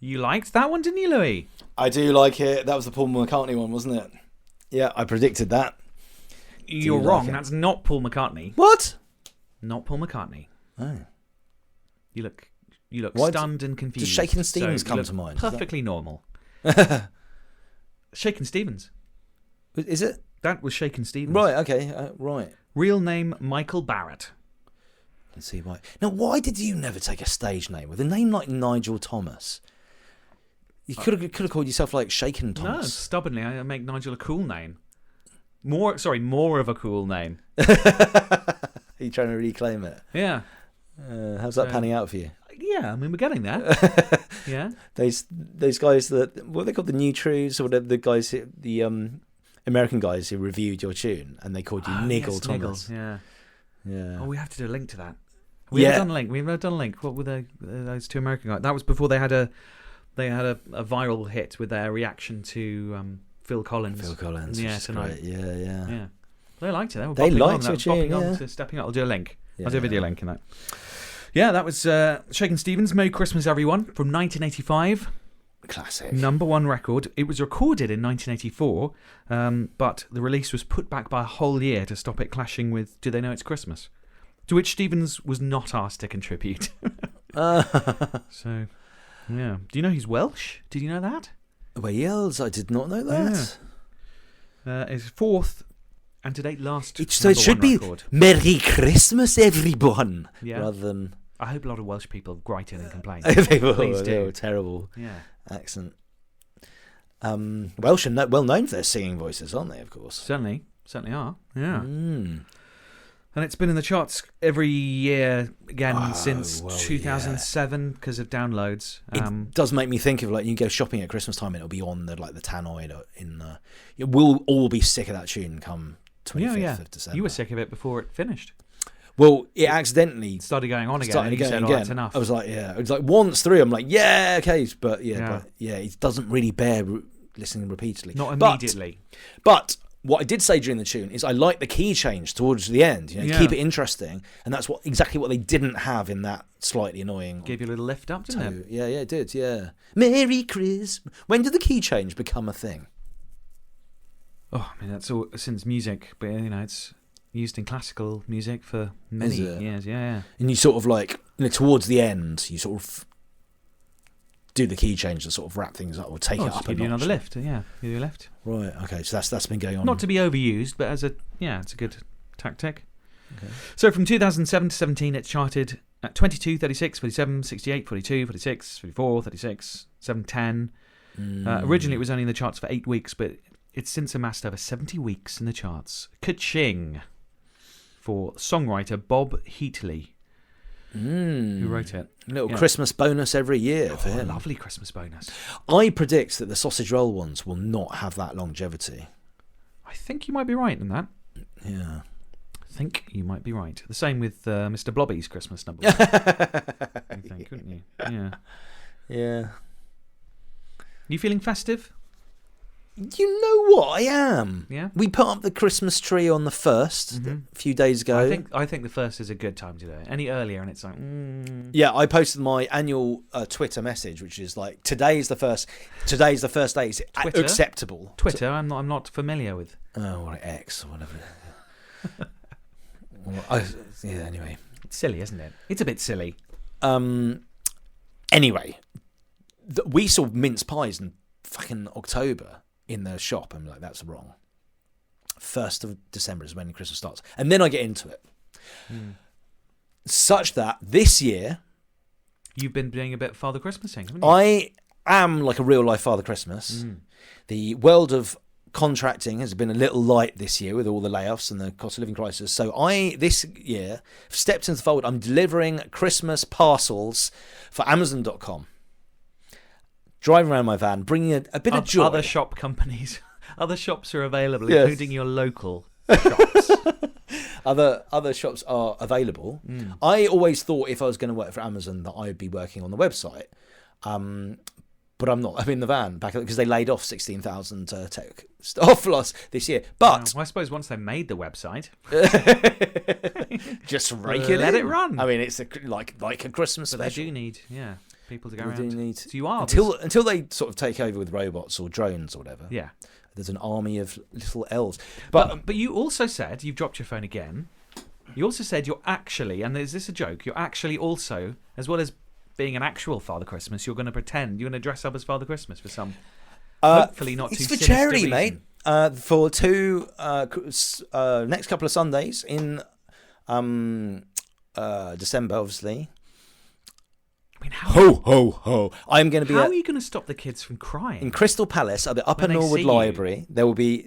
You liked that one, didn't you, Louis? I do like it. That was the Paul McCartney one, wasn't it? Yeah, I predicted that. You're wrong. That's not Paul McCartney. What? Not Paul McCartney. Oh. You look stunned and confused. Does Shakin' Stevens come to mind? Perfectly normal. Shakin' Stevens. Is it? That was Shakin' Stevens. Right, okay, right. Real name, Michael Barrett. Let's see why. Now, why did you never take a stage name with a name like Nigel Thomas? You could have called yourself like Shakin' Thomas. No, stubbornly, I make Nigel a cool name. More of a cool name. Are you trying to reclaim it? Yeah. How's that panning out for you? Yeah, I mean, we're getting there. Yeah. Those guys that, what are they called, the New Trues, or whatever, the guys, the American guys who reviewed your tune, and they called you Nigel Thomas. Nigel, yeah. Yeah. Oh, we have to do a link to that. We've never done a link. What were those two American guys? That was before they had a viral hit with their reaction to Phil Collins. Yeah, tonight. Great. Yeah. They liked it. They liked your tune. To stepping up. I'll do a link. I'll do a video link in that. Yeah, that was Shakin' Stevens. Merry Christmas, everyone, from 1985. Classic. #1 record. It was recorded in 1984, but the release was put back by a whole year to stop it clashing with Do They Know It's Christmas? To which Stevens was not asked to contribute. So, yeah. Do you know he's Welsh? Did you know that? Wales, I did not know that. Yeah. His fourth and to date last. So it should be record. Merry Christmas, everyone. Yeah. Rather than. I hope a lot of Welsh people write in and complain. Please do. Terrible. Yeah. Accent. Welsh are well known for their singing voices, aren't they? Of course. Certainly are. Yeah. And it's been in the charts every year again since 2007 because of downloads. It does make me think of, like, you go shopping at Christmas time and it'll be on the tannoy in the. We'll all be sick of that tune come 25th of December. You were sick of it before it finished. Well, it accidentally started going on again. And you said, that's enough. I was like, yeah. It was like once through, I'm like, yeah, okay, but it doesn't really bear listening repeatedly. Not immediately. But what I did say during the tune is I like the key change towards the end. Keep it interesting, and that's exactly what they didn't have in that slightly annoying. Gave you a little lift up, didn't it? Yeah, it did. Yeah. Merry Christmas. When did the key change become a thing? Oh, I mean, that's all since music, but it's used in classical music for many years. Yeah. And you sort of like towards the end, you sort of do the key change to sort of wrap things up or take it up. Give you another lift. Yeah, give you a lift. Right. Okay. So that's been going on. Not to be overused, but it's a good tactic. Okay. So from 2007 to 17, it charted at 22, 36, 47, 68, 42, 46, 54, 36, 7, 10. Originally, it was only in the charts for 8 weeks, but it's since amassed over 70 weeks in the charts. Ka-ching for songwriter Bob Heatley, who wrote it. A little Christmas bonus every year for him. Lovely Christmas bonus. I predict that the sausage roll ones will not have that longevity. I think you might be right in that. Yeah. I think you might be right. The same with Mr. Blobby's Christmas number. I think, couldn't you? Yeah. Yeah. You feeling festive? You know what? I am. Yeah. We put up the Christmas tree on the 1st a few days ago. I think the 1st is a good time to do it. Any earlier, and it's like. Yeah, I posted my annual Twitter message, which is like, today's the first day. Is it acceptable? Twitter, I'm not familiar with. Oh, or X or whatever. Anyway, it's silly, isn't it? It's a bit silly. Anyway, we saw mince pies in fucking October in the shop. I'm like, that's wrong. 1st of December is when Christmas starts. And then I get into it. Such that this year... You've been doing a bit Father Christmasing, haven't you? I am like a real life Father Christmas. The world of contracting has been a little light this year with all the layoffs and the cost of living crisis. So this year, stepped into the fold. I'm delivering Christmas parcels for Amazon.com. Driving around my van, bringing a bit of joy. Other shop companies, other shops are available, including your local shops. Other shops are available. I always thought if I was going to work for Amazon that I would be working on the website, but I'm not. I'm in the van back because they laid off 16,000 tech staff loss this year. But I suppose once they made the website, just rake it, let it run. I mean, it's like a Christmas but special. they do need, people to go We do around. need So you are until they sort of take over with robots or drones or whatever. yeah. There's an army of little elves. But you also said, you've dropped your phone again. You also said you're actually, and is this a joke? You're actually also, as well as being an actual Father Christmas, you're going to pretend you're going to dress up as Father Christmas for some. Hopefully not too it's for sinister charity, reason. mate. For two next couple of Sundays in December, obviously. I mean, Ho! I'm going to be how are you going to stop the kids from crying? in Crystal Palace at the Upper When they Norwood see you? Library. There will be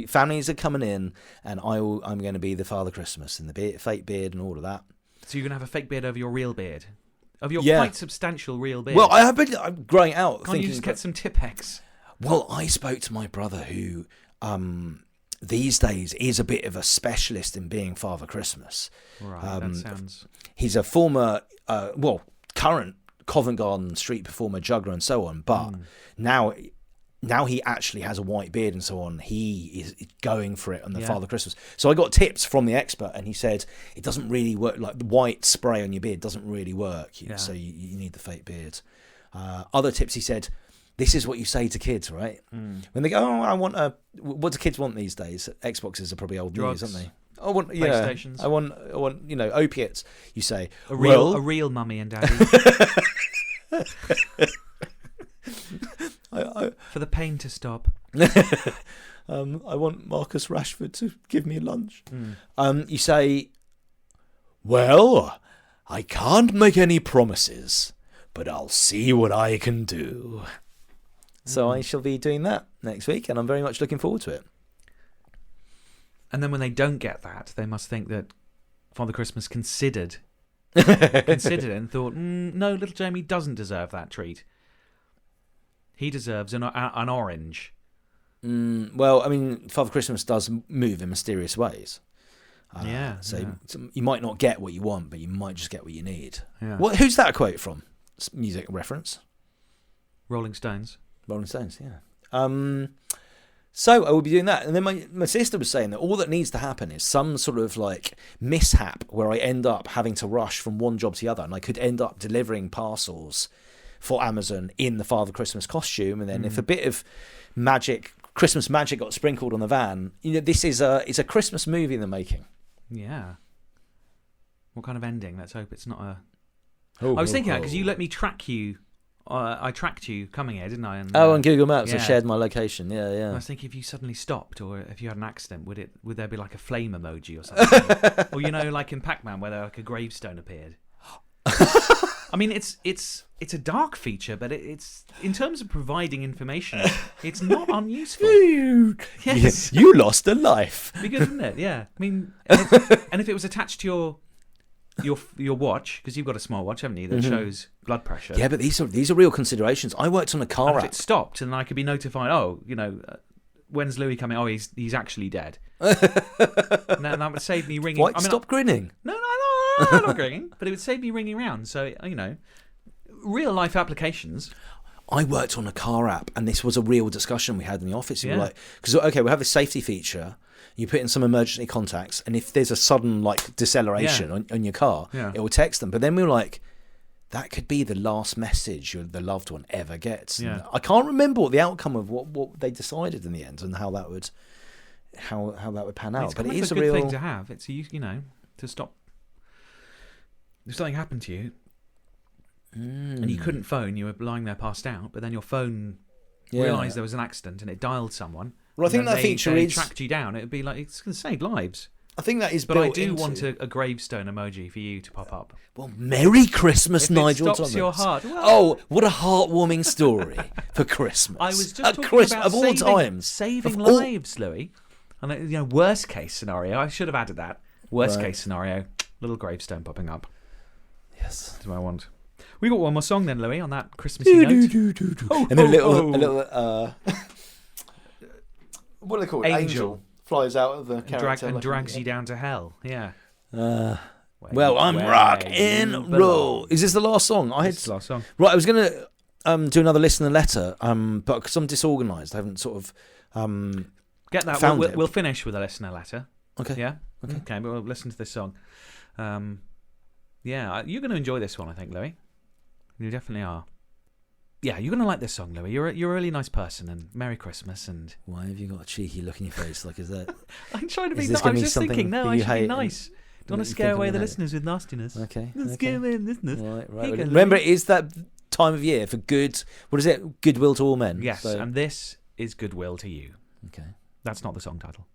families are coming in, and I'm going to be the Father Christmas in the fake beard and all of that. So you're going to have a fake beard over your real beard, of your Yeah. quite substantial real beard. Well, I'm growing out. Can't thinking, you just get some Tipex? Well, I spoke to my brother who these days is a bit of a specialist in being Father Christmas. Right, that sounds. He's a former, current Covent Garden street performer, juggler, and so on. But now he actually has a white beard and so on. He is going for it on the Father Christmas. So I got tips from the expert, and he said it doesn't really work. Like the white spray on your beard doesn't really work. So you need the fake beard. Other tips, he said, this is what you say to kids, right? When they go, I want a. What do kids want these days? Xboxes are probably old Drugs. news, aren't they? I want PlayStations. I want opiates. You say A real mummy and daddy. For the pain to stop. I want Marcus Rashford to give me lunch. You say, well, I can't make any promises, but I'll see what I can do. So I shall be doing that next week, and I'm very much looking forward to it. And then when they don't get that, they must think that Father Christmas considered it and thought, no, little Jamie doesn't deserve that treat. He deserves an orange. Well, I mean, Father Christmas does move in mysterious ways. So you might not get what you want, but you might just get what you need. Yeah. Who's that quote from? Music reference? Rolling Stones. Rolling Stones, yeah. So I will be doing that. And then my sister was saying that all that needs to happen is some sort of like mishap where I end up having to rush from one job to the other, and I could end up delivering parcels for Amazon in the Father Christmas costume. And then if a bit of Christmas magic got sprinkled on the van, this is it's a Christmas movie in the making. Yeah. What kind of ending? Let's hope it's not a... I was thinking that because you let me track you. I tracked you coming here, didn't I? And, on Google Maps, I yeah. shared my location. Yeah. I was thinking if you suddenly stopped, or if you had an accident, would there be like a flame emoji or something? Or like in Pac-Man where like a gravestone appeared. I mean, it's a dark feature, but it's in terms of providing information, it's not unuseful. Yes, you lost a life. Be good, wouldn't it? Yeah. I mean, and if it was attached to your watch, because you've got a smartwatch, haven't you, that shows blood pressure. Yeah, but these are real considerations. I worked on a car And if app. it stopped, and I could be notified. When's Louis coming? Oh, he's actually dead. Now that would save me ringing. What? Stop grinning. No, I'm not ringing. But it would save me ringing around. So real life applications. I worked on a car app, and this was a real discussion we had in the office. We were like, because we have this safety feature. You put in some emergency contacts, and if there's a sudden deceleration on your car, it will text them. But then we were like, that could be the last message the loved one ever gets. Yeah. And I can't remember what the outcome of what they decided in the end and how that would pan out. It's but kind it of is a a good real thing to have. It's to stop. If something happened to you, and you couldn't phone, you were lying there passed out, but then your phone realised there was an accident and it dialed someone. Well, I think that feature is tracked you down. It would be like it's going to save lives. I think that is. But I do want a gravestone emoji for you to pop up. Well, Merry Christmas, if Nigel it stops Thomas. your heart. Well, oh, what a heartwarming story for Christmas. I was just talking about of all times, saving lives, Louis. And worst case scenario. I should have added that. Worst case scenario, little gravestone popping up. Yes, that's what I want. We got one more song then, Louis, on that Christmassy note. And then a little what are they called? Angel flies out of the character and drags you down to hell. Yeah. Well, I'm rock and roll. Is this the last song? This is the last song. Right, I was going to do another listener letter, but because I'm disorganised, I haven't sort of get that. We'll finish with a listener letter. Okay. Yeah. Okay. But we'll listen to this song. You're going to enjoy this one, I think, Louis. You definitely are. Yeah, you're going to like this song, Louis. You're a really nice person, and Merry Christmas. And why have you got a cheeky look in your face? Like, is that? I'm trying to be Is nice. this I gonna was be just something thinking, no, that I you should be hate nice. and Don't want that to you scare think I'm away the gonna hate? listeners with nastiness. Okay. Don't okay. scare away the listeners. Right. Here you go, Remember, Louis. it is that time of year for good. What is it? Goodwill to all men. Yes, So- and this is Goodwill to You. okay. That's not the song title.